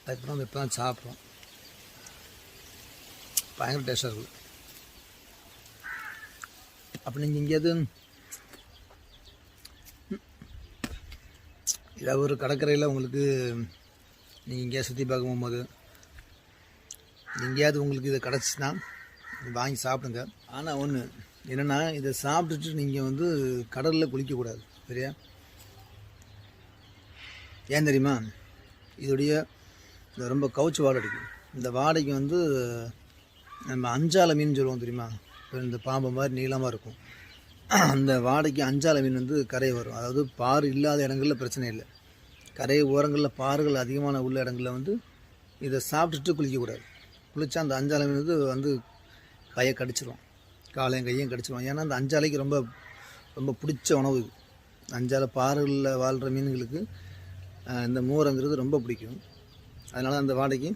அதுக்கப்புறம் நம்ம இப்போ தான் சாப்பிட்றோம். பயங்கர டேஸ்ட்டாக இருக்குது. அப்போ நீங்கள் எங்கேயாவது ஏதாவது ஒரு கடற்கரையில் உங்களுக்கு நீங்கள் எங்கேயாவது சுற்றி பார்க்க போகும்போது எங்கேயாவது உங்களுக்கு இதை கிடச்சின்னா வாங்கி சாப்பிடுங்க. ஆனால் ஒன்று என்னென்னா, இதை சாப்பிட்டுட்டு நீங்கள் வந்து கடலில் குளிக்கக்கூடாது, சரியா? ஏன் தெரியுமா? இதோடைய இந்த ரொம்ப கவுச்சி வாடை அடிக்கும். இந்த வாடைக்கு வந்து நம்ம அஞ்சாலை மீன் சொல்லுவோம் தெரியுமா? இந்த பாம்பு மாதிரி நீளமாக இருக்கும். அந்த வாடைக்கு அஞ்சாலை மீன் வந்து கரை வரும். அதாவது பாறு இல்லாத இடங்களில் பிரச்சனை இல்லை. கரை ஓரங்களில் பாறுகள் அதிகமான உள்ள இடங்களில் வந்து இதை சாப்பிட்டுட்டு குளிக்கக்கூடாது. குளித்தா அந்த அஞ்சாலை மீன் வந்து கையை கடிச்சிடும், காலையும் கையும் கடிச்சிடும். ஏன்னா அந்த அஞ்சாலைக்கு ரொம்ப ரொம்ப பிடிச்ச உணவு இது. அஞ்சாலை பாறுகளில் வாழ்கிற மீன்களுக்கு இந்த மோரங்கிறது ரொம்ப பிடிக்கும். அதனால் அந்த வாடைக்கு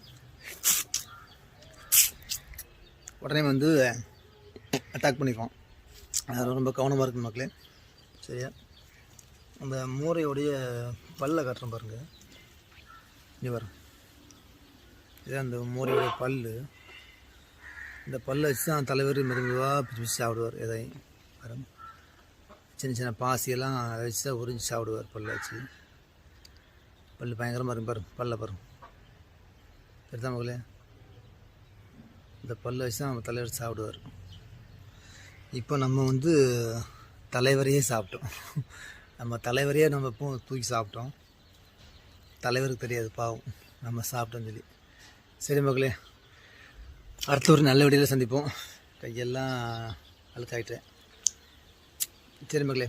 உடனே வந்து அட்டாக் பண்ணிடுவோம். அது ரொம்ப கவனமாக இருக்கணும் மக்களே, சரியா? அந்த மூரையோடைய பல்லை காட்டுறோம் பாருங்கள், இங்கே வரும். இதுதான் அந்த மூரையோடைய பல். இந்த பல்லை வச்சு தான் தலைவர் மெதுவாக பிரித்து சாப்பிடுவார். எதையும் வரும் சின்ன சின்ன பாசியெல்லாம் அதை வச்சு தான் உறிஞ்சி சாப்பிடுவார். பல்லை வச்சு பல் பயங்கரமாக இருக்கும் பாருங்க. பல்லை பாருங்க, சரிதான் மகளே? இந்த பல்லை வச்சு தான் நம்ம தலைவர் சாப்பிடுவார். இப்போ நம்ம வந்து தலைவரையே சாப்பிட்டோம். நம்ம தலைவரையே நம்ம இப்போ தூக்கி சாப்பிட்டோம். தலைவருக்கு தெரியாது பாவம், நம்ம சாப்பிட்டோன்னு சொல்லி. சரி மகளே, அடுத்த ஒரு நல்ல வீடியோவில் சந்திப்போம். கையெல்லாம் அழுக்காயிட்டேன். சரி மகளே.